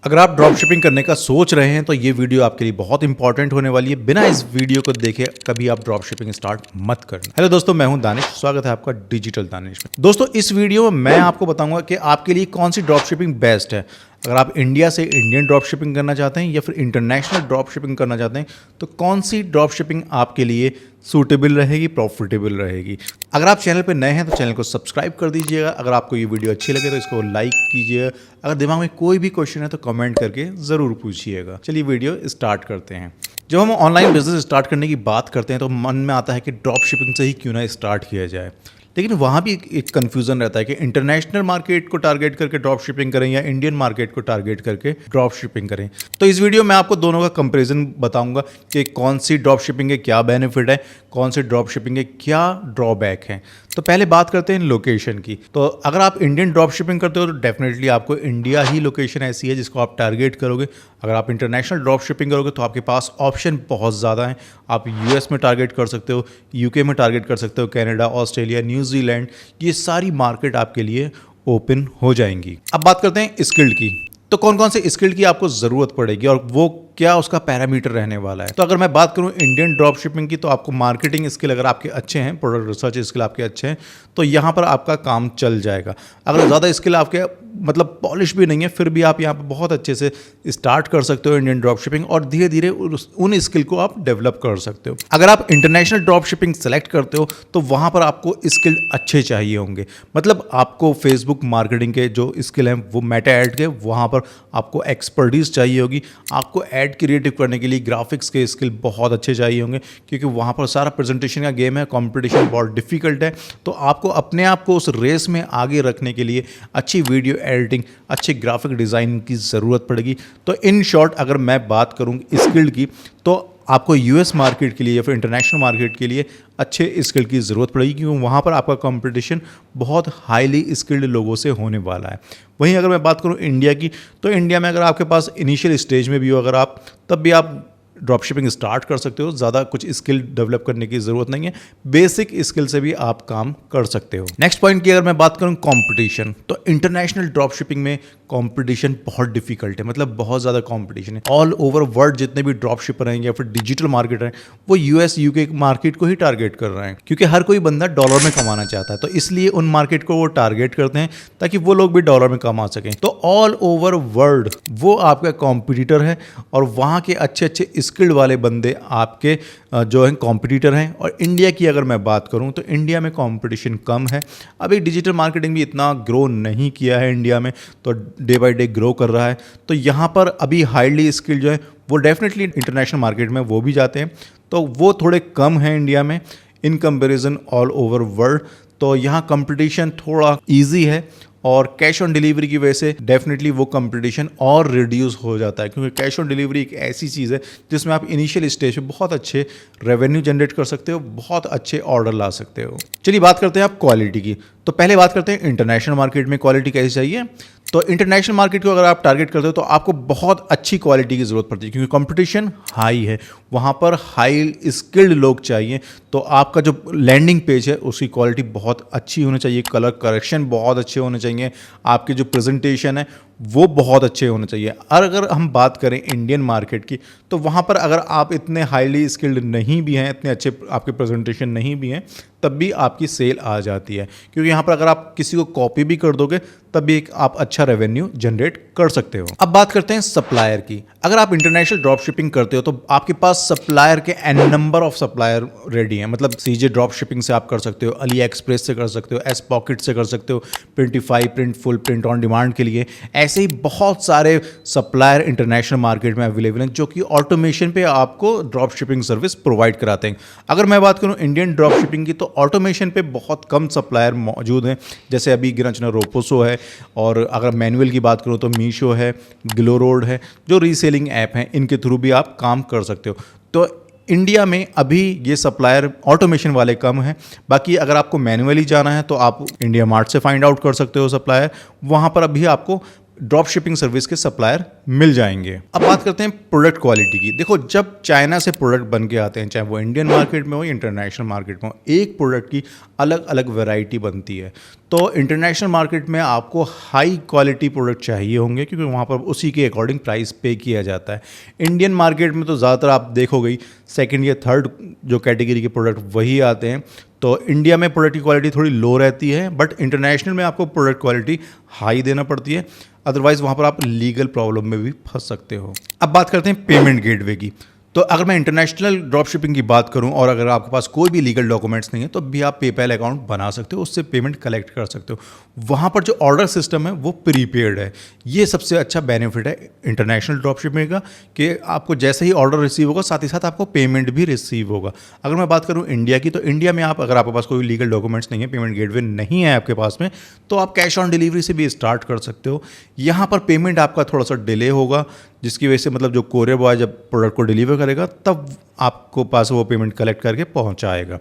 अगर आप drop shipping करने का सोच रहे हैं तो ये वीडियो आपके लिए बहुत इंपॉर्टेंट होने वाली है। बिना इस वीडियो को देखे कभी आप ड्रॉप शिपिंग स्टार्ट मत करना। हेलो दोस्तों, मैं हूं दानिश, स्वागत है आपका डिजिटल दानिश में। दोस्तों, इस वीडियो में मैं आपको बताऊंगा कि आपके लिए कौन सी ड्रॉप शिपिंग बेस्ट है। अगर आप इंडिया से इंडियन ड्रॉप शिपिंग करना चाहते हैं या फिर इंटरनेशनल ड्रॉप शिपिंग करना चाहते हैं तो कौन सी ड्रॉप शिपिंग आपके लिए सूटेबल रहेगी, प्रॉफिटेबल रहेगी। अगर आप चैनल पर नए हैं तो चैनल को सब्सक्राइब कर दीजिएगा। अगर आपको ये वीडियो अच्छी लगे तो इसको लाइक कीजिएगा। अगर दिमाग में कोई भी क्वेश्चन है तो कमेंट करके ज़रूर पूछिएगा। चलिए वीडियो स्टार्ट करते हैं। जब हम ऑनलाइन बिजनेस स्टार्ट करने की बात करते हैं तो मन में आता है कि ड्रॉप शिपिंग से ही क्यों ना स्टार्ट किया जाए, लेकिन वहाँ भी एक कन्फ्यूज़न रहता है कि इंटरनेशनल मार्केट को टारगेट करके ड्रॉप शिपिंग करें या इंडियन मार्केट को टारगेट करके ड्रॉप शिपिंग करें। तो इस वीडियो में आपको दोनों का कंपैरिजन बताऊंगा कि कौन सी ड्रॉप शिपिंग के क्या बेनिफिट है, कौन सी ड्रॉप शिपिंग के क्या ड्रॉबैक हैं। तो पहले बात करते हैं लोकेशन की। तो अगर आप इंडियन ड्रॉप शिपिंग करते हो तो डेफिनेटली आपको इंडिया ही लोकेशन ऐसी है जिसको आप टारगेट करोगे। अगर आप इंटरनेशनल ड्रॉप शिपिंग करोगे तो आपके पास ऑप्शन बहुत ज़्यादा हैं। आप यूएस में टारगेट कर सकते हो, यूके में टारगेट कर सकते हो, कनाडा, ऑस्ट्रेलिया, न्यूजीलैंड, ये सारी मार्केट आपके लिए ओपन हो जाएंगी। अब बात करते हैं स्किल्ड की। तो कौन कौन से स्किल की आपको ज़रूरत पड़ेगी और वो क्या उसका पैरामीटर रहने वाला है। तो अगर मैं बात करूं इंडियन ड्रॉप शिपिंग की तो आपको मार्केटिंग स्किल अगर आपके अच्छे हैं, प्रोडक्ट रिसर्च स्किल आपके अच्छे हैं तो यहाँ पर आपका काम चल जाएगा। अगर ज़्यादा स्किल आपके मतलब पॉलिश भी नहीं है फिर भी आप यहाँ पर बहुत अच्छे से स्टार्ट कर सकते हो इंडियन ड्रॉप शिपिंग और धीरे धीरे उन स्किल को आप डेवलप कर सकते हो। अगर आप इंटरनेशनल ड्रॉप शिपिंग सेलेक्ट करते हो तो वहाँ पर आपको स्किल अच्छे चाहिए होंगे। मतलब आपको फेसबुक मार्केटिंग के जो स्किल हैं वो मेटा ऐड के वहाँ पर आपको एक्सपर्टीज चाहिए होगी। आपको ऐड क्रिएटिव करने के लिए ग्राफिक्स के स्किल बहुत अच्छे चाहिए होंगे क्योंकि वहाँ पर सारा प्रेजेंटेशन का गेम है, कंपटीशन बहुत डिफिकल्ट है। तो आपको अपने आप को उस रेस में आगे रखने के लिए अच्छी वीडियो एडिटिंग, अच्छे ग्राफिक डिज़ाइन की ज़रूरत पड़ेगी। तो इन शॉर्ट अगर मैं बात करूँ स्किल की तो आपको यूएस मार्केट के लिए या फिर इंटरनेशनल मार्केट के लिए अच्छे स्किल की ज़रूरत पड़ेगी क्योंकि वहाँ पर आपका कंपटीशन बहुत हाईली स्किल्ड लोगों से होने वाला है। वहीं अगर मैं बात करूँ इंडिया की तो इंडिया में अगर आपके पास इनिशियल स्टेज में भी हो अगर आप तब भी आप ड्रॉप शिपिंग स्टार्ट कर सकते हो। ज़्यादा कुछ स्किल डेवलप करने की ज़रूरत नहीं है, बेसिक स्किल से भी आप काम कर सकते हो। नेक्स्ट पॉइंट की अगर मैं बात करूं कंपटीशन, तो इंटरनेशनल ड्रॉप शिपिंग में कंपटीशन बहुत डिफिकल्ट है, मतलब बहुत ज़्यादा कंपटीशन है। ऑल ओवर वर्ल्ड जितने भी ड्रॉप शिपर हैं या फिर डिजिटल मार्केटर हैं वो यूएस यूके मार्केट को ही टारगेट कर रहे हैं क्योंकि हर कोई बंदा डॉलर में कमाना चाहता है। तो इसलिए उन मार्केट को वो टारगेट करते हैं ताकि वो लोग भी डॉलर में कमा सकें। तो ऑल ओवर वर्ल्ड वो आपका कॉम्पिटिटर है और वहाँ के अच्छे अच्छे स्किल्ड वाले बंदे आपके जो हैं कॉम्पिटिटर हैं। और इंडिया की अगर मैं बात करूं तो इंडिया में कंपटीशन कम है। अभी डिजिटल मार्केटिंग भी इतना ग्रो नहीं किया है इंडिया में, तो डे बाय डे ग्रो कर रहा है। तो यहाँ पर अभी हाईली स्किल्ड जो है वो डेफिनेटली इंटरनेशनल मार्केट में वो भी जाते हैं, तो वो थोड़े कम हैं इंडिया में in comparison all over world. तो यहाँ कंपटीशन थोड़ा ईजी है और कैश ऑन डिलीवरी की वजह से डेफिनेटली वो कंपटीशन और रिड्यूस हो जाता है क्योंकि कैश ऑन डिलीवरी एक ऐसी चीज़ है जिसमें आप इनिशियल स्टेज पे बहुत अच्छे रेवेन्यू जनरेट कर सकते हो, बहुत अच्छे ऑर्डर ला सकते हो। चलिए बात करते हैं आप क्वालिटी की। तो पहले बात करते हैं इंटरनेशनल मार्केट में क्वालिटी कैसी चाहिए। तो इंटरनेशनल मार्केट को अगर आप टारगेट करते हो तो आपको बहुत अच्छी क्वालिटी की ज़रूरत पड़ती है क्योंकि कंपटीशन हाई है, वहाँ पर हाई स्किल्ड लोग चाहिए। तो आपका जो लैंडिंग पेज है उसकी क्वालिटी बहुत अच्छी होनी चाहिए, कलर करेक्शन बहुत अच्छे होने चाहिए, आपके जो प्रेजेंटेशन है वो बहुत अच्छे होने चाहिए। और अगर हम बात करें इंडियन मार्केट की तो वहाँ पर अगर आप इतने हाईली स्किल्ड नहीं भी हैं, इतने अच्छे आपके प्रेजेंटेशन नहीं भी हैं, तब भी आपकी सेल आ जाती है क्योंकि यहाँ पर अगर आप किसी को कॉपी भी कर दोगे तब भी एक आप अच्छा रेवेन्यू जनरेट कर सकते हो। अब बात करते हैं सप्लायर की। अगर आप इंटरनेशनल ड्रॉप शिपिंग करते हो तो आपके पास सप्लायर के n number of supplier ready हैं। मतलब सीजे ड्रॉप शिपिंग से आप कर सकते हो, अली एक्सप्रेस से कर सकते हो, एस पॉकेट से कर सकते हो, प्रिंटिफाई, प्रिंटफुल, प्रिंट ऑन डिमांड के लिए। ऐसे ही बहुत सारे सप्लायर इंटरनेशनल मार्केट में अवेलेबल हैं जो कि ऑटोमेशन पे आपको ड्रॉप शिपिंग सर्विस प्रोवाइड कराते हैं। अगर मैं बात करूं इंडियन ड्रॉप शिपिंग की तो ऑटोमेशन पे बहुत कम सप्लायर मौजूद हैं, जैसे अभी गिना चुना रोपोसो है और अगर मैनुअल की बात करूं तो मीशो है, ग्लोरोड है, जो रीसेलिंग ऐप हैं, इनके थ्रू भी आप काम कर सकते हो। तो इंडिया में अभी ये सप्लायर ऑटोमेशन वाले कम हैं। बाकी अगर आपको मैनुअली जाना है तो आप इंडिया मार्ट से फाइंड आउट कर सकते हो सप्लायर, वहाँ पर अभी आपको ड्रॉप शिपिंग सर्विस के सप्लायर मिल जाएंगे। अब बात करते हैं प्रोडक्ट क्वालिटी की। देखो, जब चाइना से प्रोडक्ट बन के आते हैं, चाहे वो इंडियन मार्केट में हो या इंटरनेशनल मार्केट में हो, एक प्रोडक्ट की अलग अलग वैरायटी बनती है। तो इंटरनेशनल मार्केट में आपको हाई क्वालिटी प्रोडक्ट चाहिए होंगे, क्योंकि वहाँ पर उसी के अकॉर्डिंग प्राइस पे किया जाता है। इंडियन मार्केट में तो ज़्यादातर आप देखोगे सेकंड या थर्ड जो कैटेगरी के प्रोडक्ट वही आते हैं। तो इंडिया में प्रोडक्ट की क्वालिटी थोड़ी लो रहती है, बट इंटरनेशनल में आपको प्रोडक्ट क्वालिटी हाई देना पड़ती है, अदरवाइज वहाँ पर आप लीगल प्रॉब्लम में भी फंस सकते हो। अब बात करते हैं पेमेंट गेटवे की। तो अगर मैं इंटरनेशनल ड्रॉप शिपिंग की बात करूं और अगर आपके पास कोई भी लीगल डॉक्यूमेंट्स नहीं है तो भी आप पेपैल अकाउंट बना सकते हो, उससे पेमेंट कलेक्ट कर सकते हो। वहाँ पर जो ऑर्डर सिस्टम है वो प्रीपेड है। ये सबसे अच्छा बेनिफिट है इंटरनेशनल ड्रॉप शिपिंग का, कि आपको जैसे ही ऑर्डर रिसीव होगा साथ ही साथ आपको पेमेंट भी रिसीव होगा। अगर मैं बात करूँ इंडिया की, तो इंडिया में आप अगर आपके पास कोई लीगल डॉक्यूमेंट्स नहीं है, पेमेंट गेटवे नहीं है आपके पास में, तो आप कैश ऑन डिलीवरी से भी स्टार्ट कर सकते हो। यहाँ पर पेमेंट आपका थोड़ा सा डिले होगा, जिसकी वजह से मतलब जो कोरियर बॉय जब प्रोडक्ट को डिलीवर करेगा तब आपको पास वो पेमेंट कलेक्ट करके पहुंचाएगा।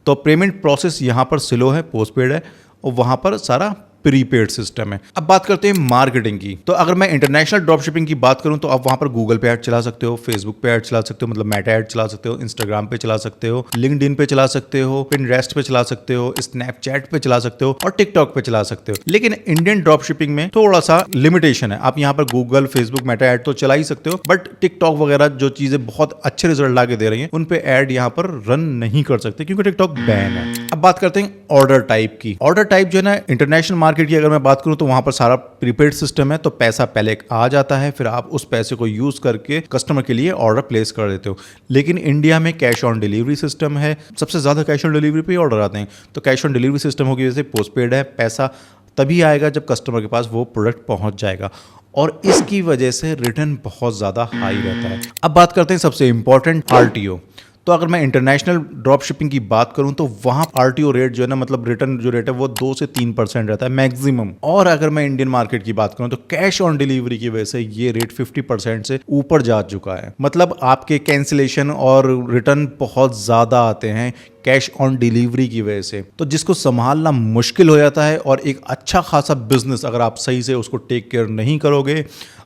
तो पेमेंट प्रोसेस यहाँ पर स्लो है, पोस्टपेड है, और वहाँ पर सारा प्रीपेड सिस्टम है। अब बात करते हैं मार्केटिंग की। तो अगर मैं इंटरनेशनल ड्रॉप शिपिंग की बात करूं तो आप वहां पर गूगल पे ऐड चला सकते हो, फेसबुक पे ऐड चला सकते हो, मतलब मेटा ऐड चला सकते हो, इंस्टाग्राम पे चला सकते हो, लिंक्डइन पे चला सकते हो, पिनरेस्ट पे चला सकते हो, स्नैपचैट पे चला सकते हो और टिकटॉक पे चला सकते हो। लेकिन इंडियन ड्रॉप शिपिंग में थोड़ा सा लिमिटेशन है। आप यहाँ पर गूगल, फेसबुक, मेटा ऐड तो चला ही सकते हो, बट टिकटॉक वगैरह जो चीजें बहुत अच्छे रिजल्ट ला के दे रही है उन पे ऐड यहाँ पर रन नहीं कर सकते, क्योंकि टिकटॉक बैन है। अब बात करते हैं ऑर्डर टाइप की। ऑर्डर टाइप जो है ना, इंटरनेशनल मार्केट की अगर मैं बात करूं तो वहां पर सारा प्रीपेड सिस्टम है, तो पैसा पहले आ जाता है, फिर आप उस पैसे को यूज करके कस्टमर के लिए ऑर्डर प्लेस कर देते हो। लेकिन इंडिया में कैश ऑन डिलीवरी सिस्टम है, सबसे ज्यादा कैश ऑन डिलीवरी पे ऑर्डर आते हैं। तो कैश ऑन डिलीवरी सिस्टम होगी, जैसे पोस्टपेड है, पैसा तभी आएगा जब कस्टमर के पास वो प्रोडक्ट पहुंच जाएगा, और इसकी वजह से रिटर्न बहुत ज्यादा हाई रहता है। अब बात करते हैं सबसे इंपॉर्टेंट RTO। तो अगर मैं इंटरनेशनल ड्रॉप शिपिंग की बात करूं तो वहां RTO रेट जो है ना, मतलब रिटर्न जो रेट है वो 2 से 3% रहता है मैक्सिमम। और अगर मैं इंडियन मार्केट की बात करूं तो कैश ऑन डिलीवरी की वजह से ये रेट 50% से ऊपर जा चुका है। मतलब आपके कैंसिलेशन और रिटर्न बहुत ज्यादा आते हैं कैश ऑन डिलीवरी की वजह से, तो जिसको संभालना मुश्किल हो जाता है। और एक अच्छा खासा बिजनेस अगर आप सही से उसको टेक केयर नहीं करोगे,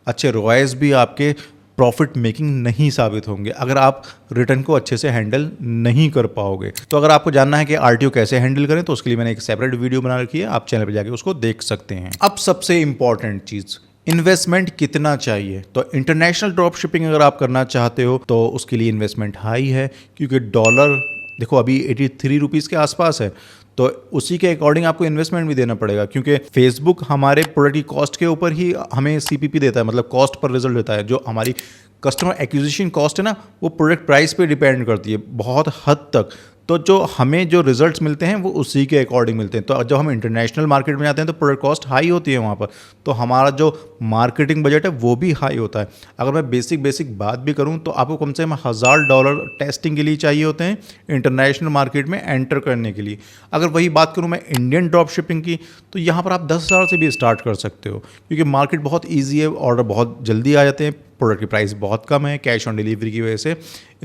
अच्छे रॉयस भी आपके प्रॉफिट मेकिंग नहीं साबित होंगे अगर आप रिटर्न को अच्छे से हैंडल नहीं कर पाओगे। तो अगर आपको जानना है कि RTO कैसे हैंडल करें तो उसके लिए मैंने एक सेपरेट वीडियो बना रखी है, आप चैनल पर जाके उसको देख सकते हैं। अब सबसे इंपॉर्टेंट चीज, इन्वेस्टमेंट कितना चाहिए। तो इंटरनेशनल ड्रॉप शिपिंग अगर आप करना चाहते हो तो उसके लिए इन्वेस्टमेंट हाई है, क्योंकि डॉलर देखो अभी 83 रुपीज़ के आसपास है, तो उसी के अकॉर्डिंग आपको इन्वेस्टमेंट भी देना पड़ेगा, क्योंकि फेसबुक हमारे प्रोडक्ट की कॉस्ट के ऊपर ही हमें CPP देता है, मतलब कॉस्ट पर रिजल्ट देता है। जो हमारी कस्टमर एक्विजिशन कॉस्ट है ना, वो प्रोडक्ट प्राइस पे डिपेंड करती है बहुत हद तक। तो जो हमें जो रिजल्ट्स मिलते हैं वो उसी के अकॉर्डिंग मिलते हैं। तो जब हम इंटरनेशनल मार्केट में जाते हैं तो प्रोडक्ट कॉस्ट हाई होती है वहाँ पर, तो हमारा जो मार्केटिंग बजट है वो भी हाई होता है। अगर मैं बेसिक बात भी करूँ तो आपको कम से कम $1000 टेस्टिंग के लिए चाहिए होते हैं इंटरनेशनल मार्केट में एंटर करने के लिए। अगर वही बात करूँ मैं इंडियन ड्रॉप शिपिंग की, तो यहाँ पर आप 10,000 से भी स्टार्ट कर सकते हो, क्योंकि मार्केट बहुत ईजी है, ऑर्डर बहुत जल्दी आ जाते हैं, प्रोडक्ट की प्राइस बहुत कम है, कैश ऑन डिलीवरी की वजह से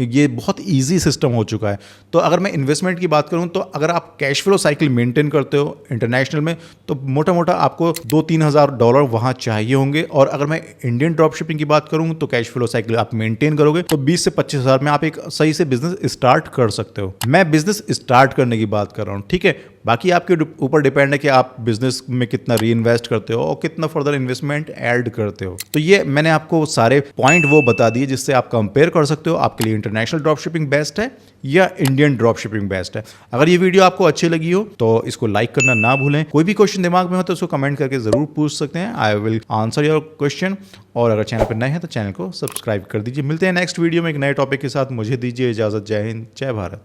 ये बहुत इजी सिस्टम हो चुका है। तो अगर मैं इन्वेस्टमेंट की बात करूं तो अगर आप कैश फ्लो साइकिल मेंटेन करते हो इंटरनेशनल में, तो मोटा मोटा आपको $2-3,000 वहां चाहिए होंगे। और अगर मैं इंडियन ड्रॉप शिपिंग की बात करूं तो कैश फ्लो साइकिल आप मेंटेन करोगे तो 20 से 25,000 में आप एक सही से बिजनेस स्टार्ट कर सकते हो। मैं बिजनेस स्टार्ट करने की बात कर रहा हूं, ठीक है, बाकी आपके ऊपर डिपेंड है कि आप बिजनेस में कितना री इन्वेस्ट करते हो और कितना फर्दर इन्वेस्टमेंट ऐड करते हो। तो ये मैंने आपको सारे पॉइंट वो बता दिए जिससे आप कंपेयर कर सकते हो आपके लिए इंटरनेशनल ड्रॉप शिपिंग बेस्ट है या इंडियन ड्रॉप शिपिंग बेस्ट है। अगर ये वीडियो आपको अच्छी लगी हो तो इसको लाइक करना ना भूलें। कोई भी क्वेश्चन दिमाग में हो तो उसको कमेंट करके जरूर पूछ सकते हैं, I will answer your question. और अगर चैनल पर नए हैं तो चैनल को सब्सक्राइब कर दीजिए। मिलते हैं नेक्स्ट वीडियो में एक नए टॉपिक के साथ। मुझे दीजिए इजाजत। जय हिंद, जय भारत।